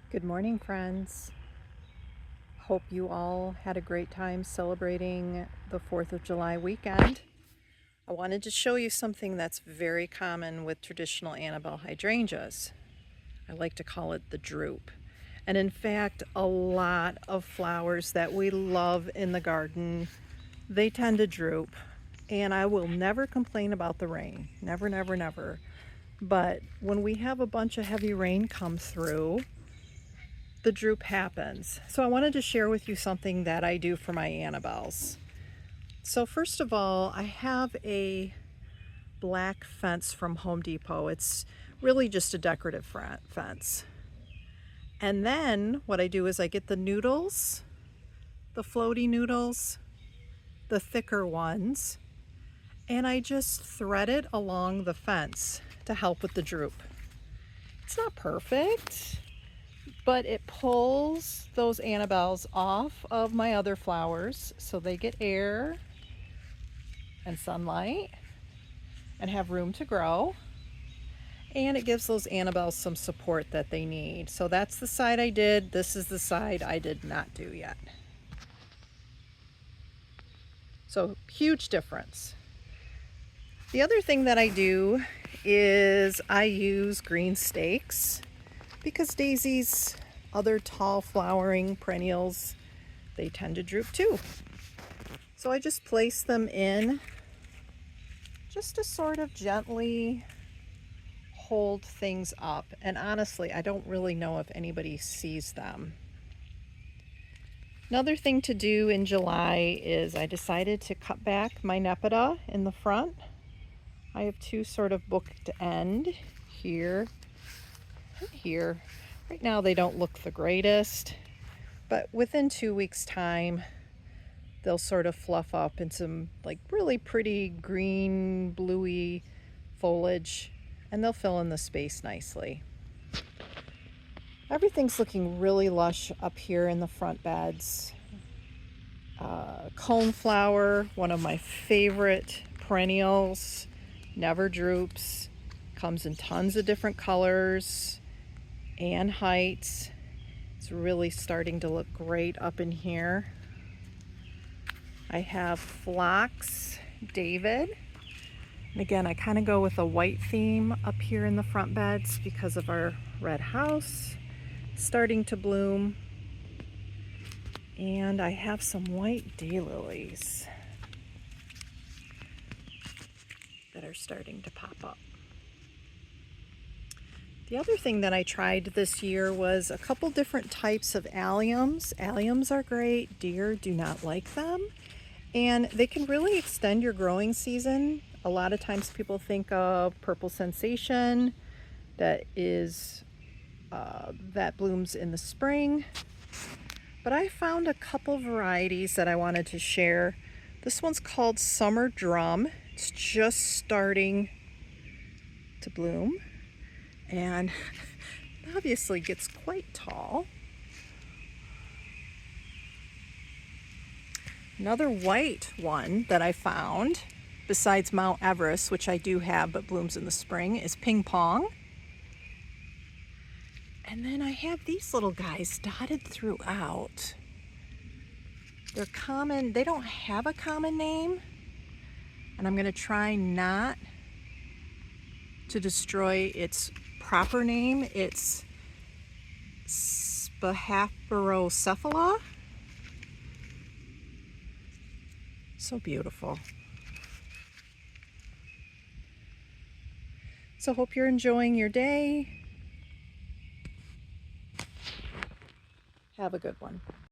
Good morning, friends. Hope you all had a great time celebrating the 4th of July weekend. I wanted to show you something that's very common with traditional Annabelle hydrangeas. I like to call it the droop. And in fact, a lot of flowers that we love in the garden, they tend to droop. And I will never complain about the rain. Never, never, never. But when we have a bunch of heavy rain come through, the droop happens. So I wanted to share with you something that I do for my Annabelles. So first of all, I have a black fence from Home Depot. It's really just a decorative fence. And then what I do is I get the noodles, the floaty noodles, the thicker ones, and I just thread it along the fence to help with the droop. It's not perfect, but it pulls those Annabelles off of my other flowers so they get air and sunlight and have room to grow. And it gives those Annabelles some support that they need. So that's the side I did. This is the side I did not do yet. So huge difference. The other thing that I do is I use green stakes because daisies, other tall flowering perennials, they tend to droop too. So I just place them in just to sort of gently hold things up. And honestly, I don't really know if anybody sees them. Another thing to do in July is I decided to cut back my Nepeta in the front. I have two sort of booked end here and here. Right now they don't look the greatest, but within 2 weeks time, they'll sort of fluff up in some like really pretty green, bluey foliage, and they'll fill in the space nicely. Everything's looking really lush up here in the front beds. Coneflower, one of my favorite perennials, never droops, comes in tons of different colors and heights. It's really starting to look great up in here. I have Phlox David. And again, I kind of go with a white theme up here in the front beds because of our red house. It's starting to bloom. And I have some white daylilies that are starting to pop up. The other thing that I tried this year was a couple different types of alliums. Alliums are great. Deer do not like them. And they can really extend your growing season. A lot of times people think of Purple Sensation that blooms in the spring. But I found a couple varieties that I wanted to share. This one's called Summer Drum. It's just starting to bloom and obviously gets quite tall. Another white one that I found, besides Mount Everest, which I do have but blooms in the spring, is Ping Pong. And then I have these little guys dotted throughout. They're common, they don't have a common name, and I'm going to try not to destroy its proper name. It's Spahaperocephala. So beautiful. So hope you're enjoying your day. Have a good one.